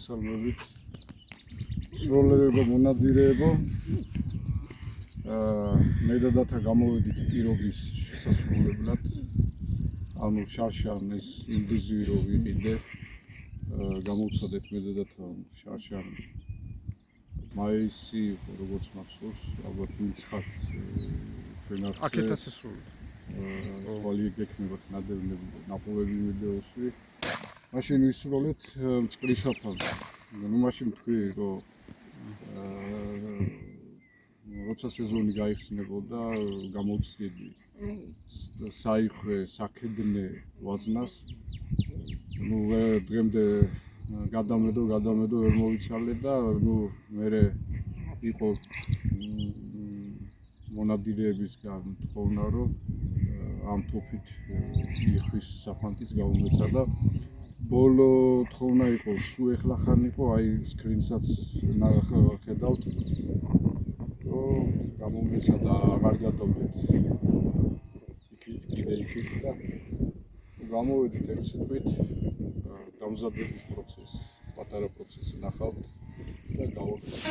მოგესალმებით. სროლებო მონადირეებო. მე და დათა გამოვედით პირობის შესასრულებლად. ანუ შარშან ეს ილუზია რო ვიყიდე. გამოვცადეთ მე და დათა შარშან მაისი როგორც მახსოვს, ალბათ მიცხრათ ჩვენ აქ აქეთაც ესრული. ვალი გექნებათ ნადევნები ნაპოვები ვიდეოსი. მაშინ ვისროლეთ მწყლისაფალს. ნუ მაშინ თქვი რომ როცა სეზონი გაიხსნებოდა გამოვწდიდი საიხვე საქედნე ვაზნას. ნუ დღემდე გადამედო ვერ მოვიცალე და ნუ მე იყო მონადირეებისგან თხოვნა რომ ამ თოფით იხვის საფანტის გამომეცა და ბოლო თხოვნა იყო სულ ეხლახან იყო აი სკრინსაც ხედავთ რომ გამომეცა და აღარ გადავდეთ იქით და გამოვედით ერთ სიტყვით გამზადების პროცესი, პატარა პროცესი ნახავთ და გავაკეთეთ.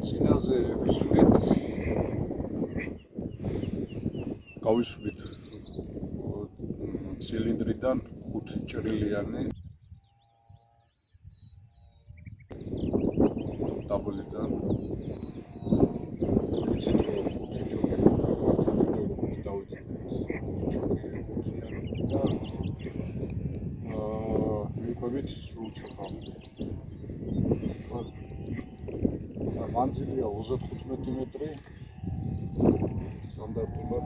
წინაზე ვისურვით გავისურვით ცილინდრიდან 5 ჭრილიანი დაბლიდან იცით რომ 5 ჯოგი როგორც დავიცით და მიყვებით სულ ჩოხამდე მანძილია 35 მეტრი სტანდარტულად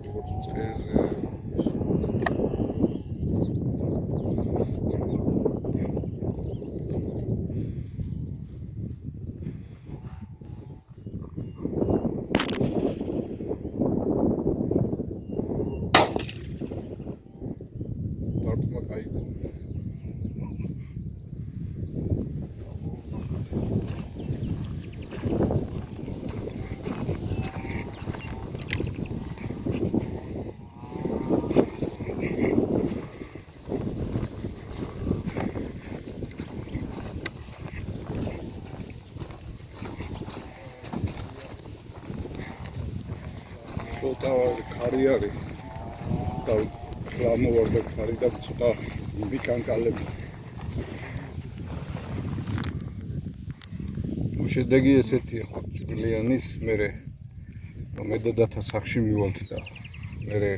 როგორც წესზე დარტყმა კაი ცოტა ქარი არის და გამოვარდა ქარი და ცოტა მიკანკალები. შედეგი ესეთია ჭრილიანის მერე მედადათა სახში მივალთ და მერე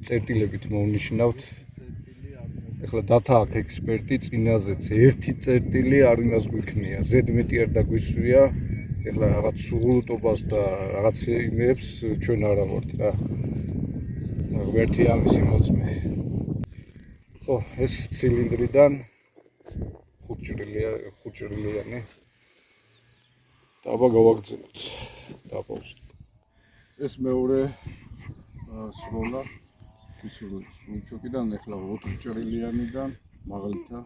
წერტილებით მოვნიშნავთ. ეხლა დათა აქ ექსპერტი წინაზეც ერთი წერტილი არ იმას გვიქნია, ზედმეტი არ დაგვისვია. ეხლა რაღაც სუღურტობას და რაღაც იმებს ჩვენ არ ავართ რა. ღმერთი ამისი მოწმე. ხო, ეს ცილინდრიდან ხუთჭრილიანი. დაბა გავაგრძელებთ. დაპაუზეთ. ეს მეორე სროლა სრულჩოკიდან ეხლა 4 ჭრილიანიდან მაღლითა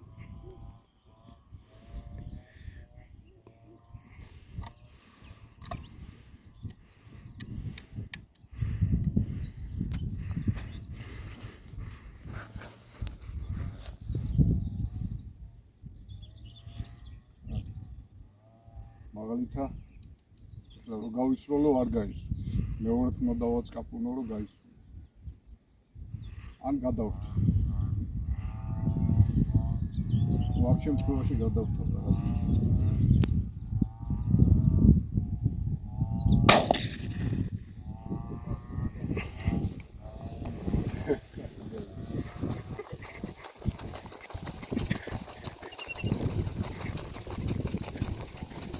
მაგალითად ეხლა რომ გავისროლო არ გაისროლს. მეორედ მოდავაწყაპუნო რომ გაისროლო. ან გადავრთ. ამ შემთხვევაში გადავთავ რაღაც.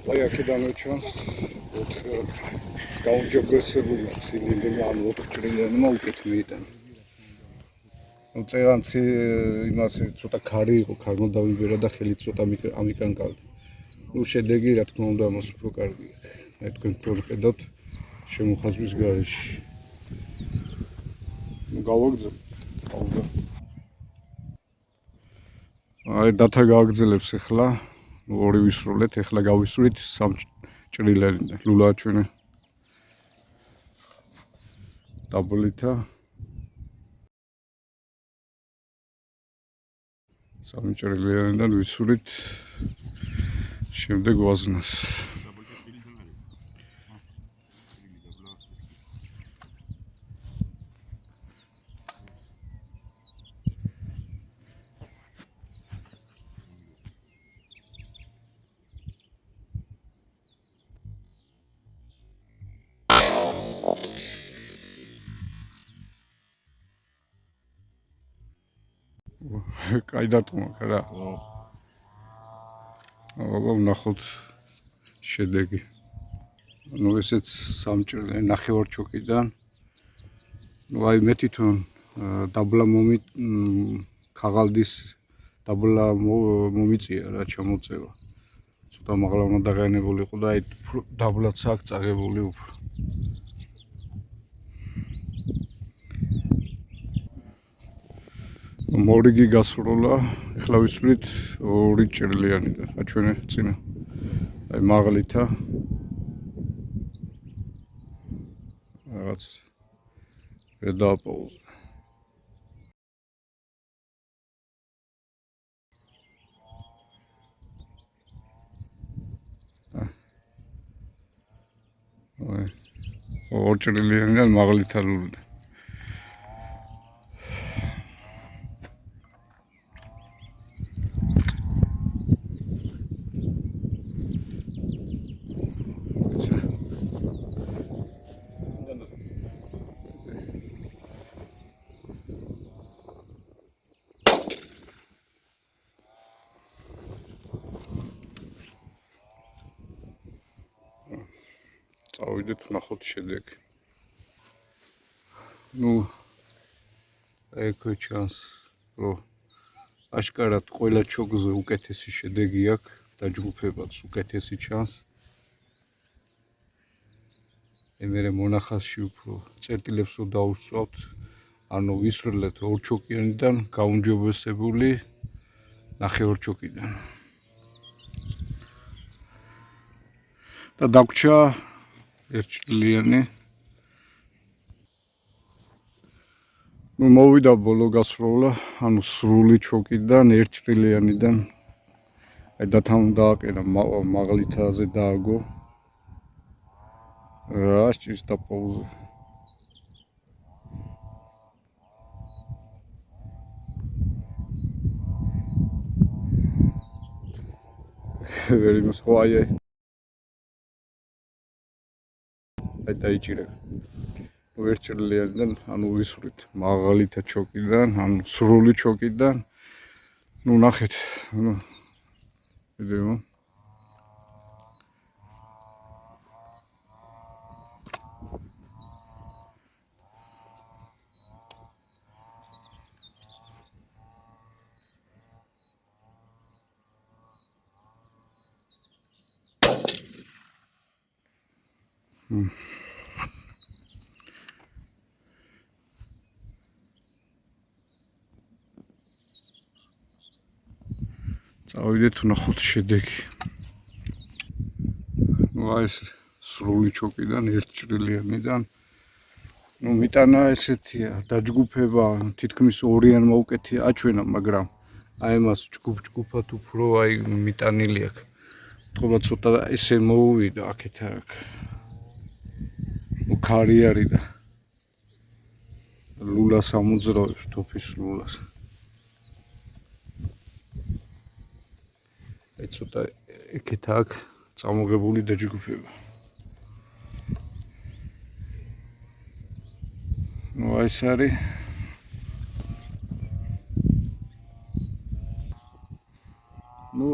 აი აქედანვე ჩანს 4 გაუმჯობესებული ცილინდრი ან 4 ჭრილიანმა უკეთ მიიტანა. წერანცი იმას ცოტა ქარი იყო, ქარმა დავიბერა და ხელი ცოტა ამიკანკალდა. შედეგი რა თქმა უნდა ამას უფრო კარგია. აი თქვენ თორყედოთ შემოხაზვის გარეშე. გავაგრძელებ. აი დათა გააგრძელებს ახლა. ორი ვისროლეთ, ახლა გავისვრით 3 ჭრილიანიდან. ლულაა ჩვენი დაბლითა 3 ჭრილიანიდან ვისვრით შემდეგ ვაზნას. კაი დარტყმა რა. აბა ვნახოთ შედეგი. ნუ ესეც 3 ჭრილიანი ნახევარჩოკიდან. ნუ აი მე თვითონ დაბლა ქაღალდის დაბლა მომიწია რა ჩამოწევა. ცოტა მაღლა უნდა დაღიანებულიყო და აი დაბლაც აქ წაღებული უფრო. მორიგი გასროლა, ახლა ვისვრით 2 ჭრილიანიდან. აჩვენე წინა. აი მაღლითა რაღაც გადააპაუზე. აი 2 ჭრილიანიდან მაღლითა ლული. წავიდეთ ვნახოთ შედეგი. ნუ ეგ ჩანს რომ აშკარად ყველა ჩოგზე უკეთესი შედეგი აქვს, დაჯგუფებაც უკეთესი ჩანს. ემერე მონახაზში უფრო წერტილებს რო დაუსწავთ, ანუ ვისრულეთ ორ ჩოკიანიდან გაუმჯობესებული ნახევარ ჩოკიდან. და დაგვრჩა ერთჭრილიანი. ნუ მოვიდა ბოლო გასროლა, ანუ სრული ჩოკიდან ერთჭრილიანიდან. აი დათამ დააყენა მაღლითაზე დააგო. რა სჭირს და პაუზა. ვერ იმას ხო აი დაიჭირე. ერთჭრილიანიდან, ანუ ვისვრით მაღალითა ჩოკიდან, ანუ სრული ჩოკიდან. ნუ ნახეთ, ნუ ვიდეო. წავიდეთ ვნახოთ შედეგი. ნუ აი ეს სრული ჩოკიდან ერთჭრილიანიდან. ნუ მიტანა ესეთია, დაჯგუფება თითქმის ორიან მოუკეთია აჩვენა, მაგრამ აი მას ჯგუფ-ჯგუფად უფრო აი მიტანილი აქვს. თქო ცოტა ესე მოუვიდა აქეთ აქ. ქარი არის და ლულას ამოძრავებს თოფის ლულას. აი ცოტა ეგეთ აქ წამოღებული დაჯგუფება. ნუ აი ეს არის ნუ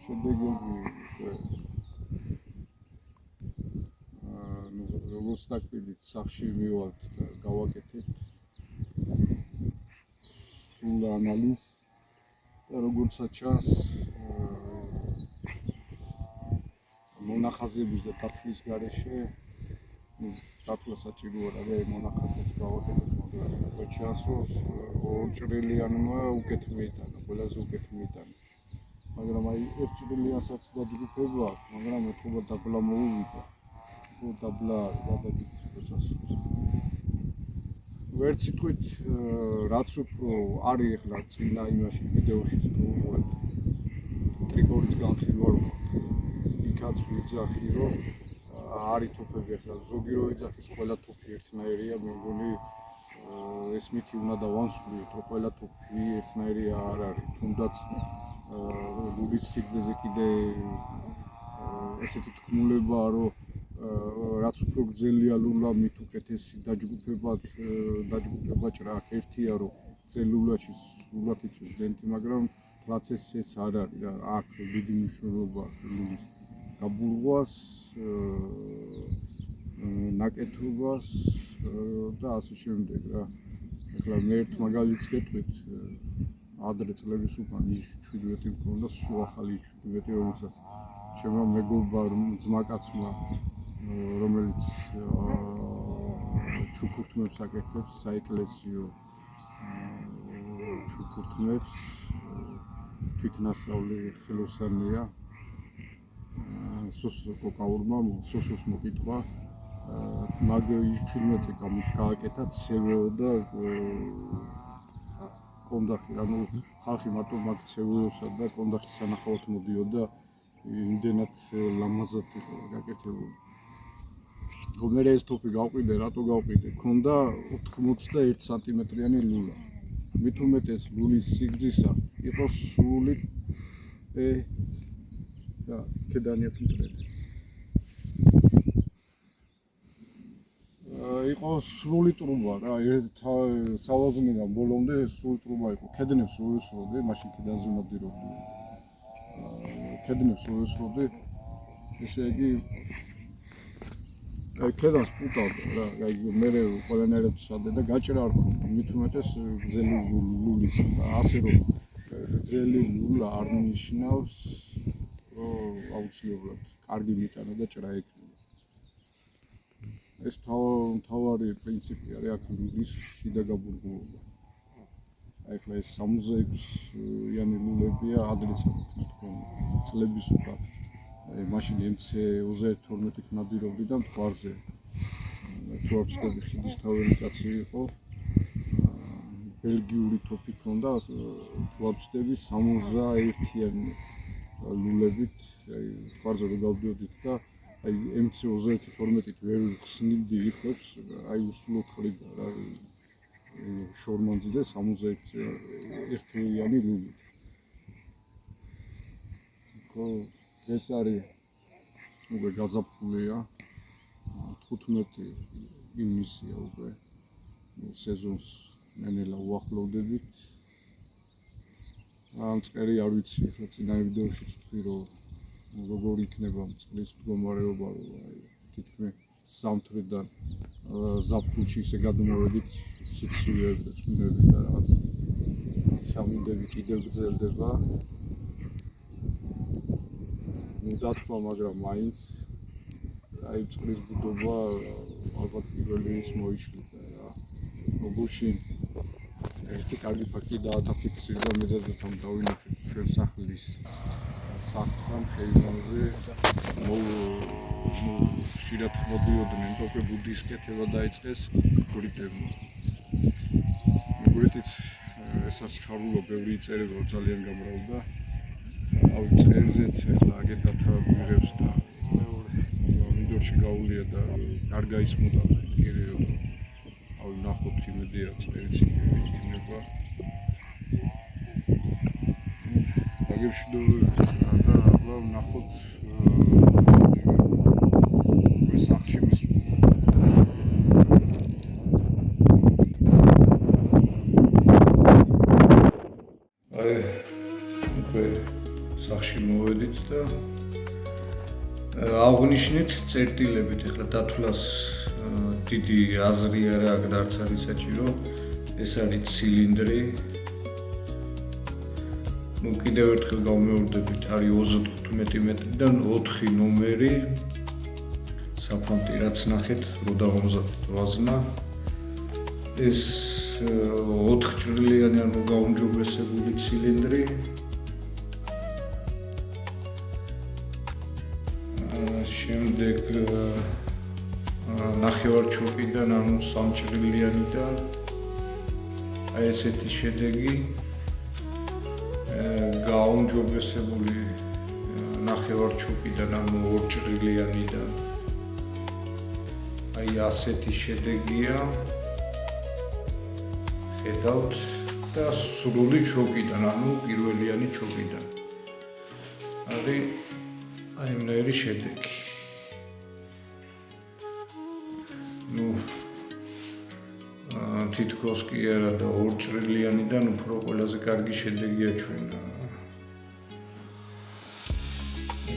შედეგები როგორც დაკვირდით სახში მივალთ და გავაკეთეთ სრულ ანალიზს და როგორცაც ჩანს მონახაზების და დათვლის გარეშე დათვლა საჭიროა და მონახაზებს გავაკეთეთ, მაგრამ ჩანს რომ ორჭრილიანმა უკეთ მიიტანა, ყველაზე უკეთ მიიტანა. მაგრამ აი ერთჭრილიანსაც დაჯგუფება აქვს, მაგრამ ეთქობა დაბლა მოუვიდა. დაბლა გადაგიწევს. ვერც სიტყვით რაც უფრო არის ახლა წინა იმაში ვიდეოში ვუყურეთ ტრიგორის განხილვა რომ იქაც ვიძახი რომ არის თოფები ახლა ზოგი რო ვიძახის ყველა თოფი ერთნაირია, მე მგონი ეს მითი უნდა დავანსვლიოთ რომ ყველა თოფი ერთნაირი არ არის, თუნდაც ლულის სიგრძეზე კიდე ესეთი თქმულებაა რომ რაც უფრო გრძელია ლულა, მით უკეთესი დაჯგუფება ჭრაკ. ერთია რომ წელულაში სრულად იწვის დენტი, მაგრამ რაც ეს არ არის რა, აქ დიდი მნიშვნელობა ლულის გაბურღვას, ნაკეთობას და ასე შემდეგ რა. ახლა მე ერთ მაგალითს გეტყვით, ადრე წლების უკან ის 17 მქონდა, სულ ახალი 17, რომელსაც ჩემო მეგობარმა ძმაკაცმა რომელიც ჩუქურთმებს აკეთებს, საეკლესიო ჩუქურთმებს, თვითნასწავლი ხელოსანია. კოკაურმა სოსოს მოკითხვა, მაგ 17-ზე გააკეთა ცევეო და კონდახი, ანუ ხალხი მარტო მაგ ცევეოსა და კონდახის სანახავად მოდიოდა, იმდენად ლამაზად იყო გაკეთებული. რომელი ეს თოფი გავყიდე, რატო გავყიდე? ქონდა 81 სანტიმეტრიანი ლულა. მით უმეტეს ლულის სიგრძისა იყო სრული და ქედანი აფინტრები. იყო სრული ტრუბა რა, სავაზნიდან ბოლომდე სრული ტრუბა იყო. ქედნებს უესროდი, მაშინ ქედანზე მოდიოდი. ქედნებს უესროდი, ესე იგი ქედანს პუტავდა რა, მე ყველანაირად ვსადე და გაჭრა არ ქონდა, მით უმეტეს გრძელი ლულის, ასე რომ გრძელი ლულა არ ნიშნავს, რომ აუცილებლად კარგი მიტანა და ჭრა ექნება. ეს თავარი პრინციპი არის აქ ლულის შიდა გაბურგულობა. ახლა ეს 66-იანი ლულებია ადრეც თქვენ წლების უკან. მაშინ MC-32 ნადირობდი და მთვარზე თუ არ ვცდები ხიდის თაველი კაცი იყო ბელგიური თოფი ქონდა თუ არ ვცდები 61-იანი ლულებით მთვარზე რომ გავდიოდით და აი MC-32-ით ვერ ხსნიდი იქებს აი უსულოდ ყრიდა რა შორმანძიზე 61-იანი ლული ეს არის უკვე გაზაფხულია 15 ივნისია უკვე სეზონს ნენელა უახლოვდებით მწყერი არ ვიცი ახლა წინა ვიდეოში ვთქვი რომ როგორი იქნება მწყრის მდგომარეობა რომ აი თითქმის ზამთრიდან ზაფხულში ისე გადმოვედით სიცივეები და წვიმები და რაღაც სამუდები კიდევ გრძელდება დათვა, მაგრამ მაინც აი წყლის ბუდობა ალბათ პირველი ის მოიშლიდა რა. გუშინ ერთი კარგი ფაქტი დაათაფიქსირდა მე და თან დავინახეთ ჩვენ სახლის სახლთან ხეივანზე ხშირად მოდიოდნენ თორე ბუდის კეთება დაიწყეს გურიტებმა. გურიტიც სასიხარულო ბევრი იწერება ძალიან გამრავდა. ავი წერზეც ახლა აგერ დათაბიღებს და ვიდეოში გაუვლია და არ გაისმოდა კიდევ ავი ნახოთ იმედია წერიც იქნება აგერშდოვებთ და აბა ნახოთ ეს სახში მის აი უკვე სახში მოვედით და აღვნიშნეთ წერტილებით ახლა დათვლას დიდი აზრი არა აქ და არც არის საჭირო ეს არის ცილინდრი ну კიდევ ერთხელ გავმეორდებით არის 35 მეტრიდან 4 ნომერი საფონტი რაც ნახეთ 58 ვაზნა ეს 4 ჭრილიანი ანუ გაუმჯობესებული ცილინდრი შემდეგ ნახევარჩოყიდან ანუ 3 ჭრილიანიდან აი ესეთი შედეგი გაუმჯობესებული ნახევარჩოყიდან ანუ 2 ჭრილიანიდან აი ასეთი შედეგია ხედავთ და სრული ჩოყიდან ანუ პირველიანი ჩოყიდან არის აი მნერი შედეგი თითქოს კი არა და 2 ჭრილიანიდან უფრო ყველაზე კარგი შედეგია ჩვენ.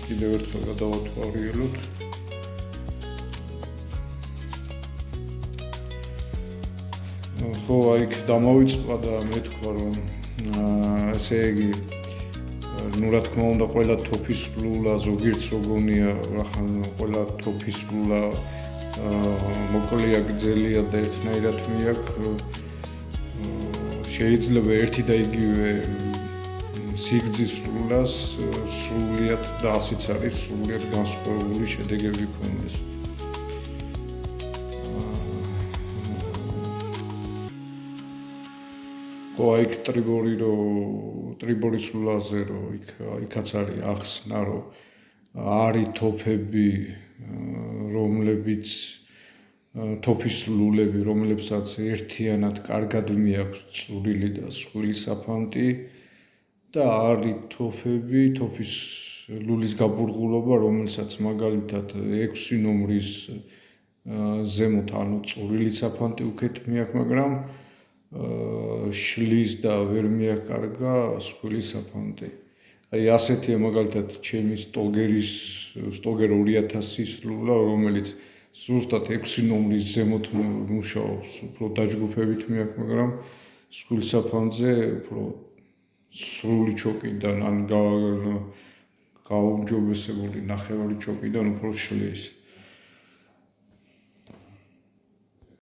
კიდევ ერთხელ გადავათვალიეროთ. ხო, იქ დამოვიწყვა და მე თქვა რომ ესე იგი ну რა თქმა უნდა ყველა თოფის ლულა ზოგიერთს როგორია ახლა ყველა თოფის ლულა მოკლეა გრძელია და ერთნაირად მიაქვს შეიძლება ერთი და იგივე სიგრძის ლულას სრულიად და ასიც არის სრულიად განსხვავებული შედეგები ქონდეს. ხო იქ ტრიბორის ლულაზე რომ იქაც არის ახსნა რომ არის თოფები რომლებიც თოფის ლულები რომლებსაც ერთიანად კარგად მიაქვს წვრილი და სხვილი საფანტი და არის თოფები თოფის ლულის გაბურღულობა რომელსაც მაგალითად 6 ნომრის ზემოთ ანუ წვრილი საფანტი უკეთ მიაქვს მაგრამ შლის და ვერ მიაკარგა სხვილი საფანტი. აი ასეთია მაგალითად ჩემი სტოგერ 2000-ის ლულა, რომელიც ზუსტად 6 ნომრის ზემოთ მუშაობს, უფრო დაჯგუფებით მე აქვს, მაგრამ სქვილსაფანზე უფრო სრული ჩოკიდან ან გაუმჯობესებული ნახევარი ჩოკიდან უფრო შლის.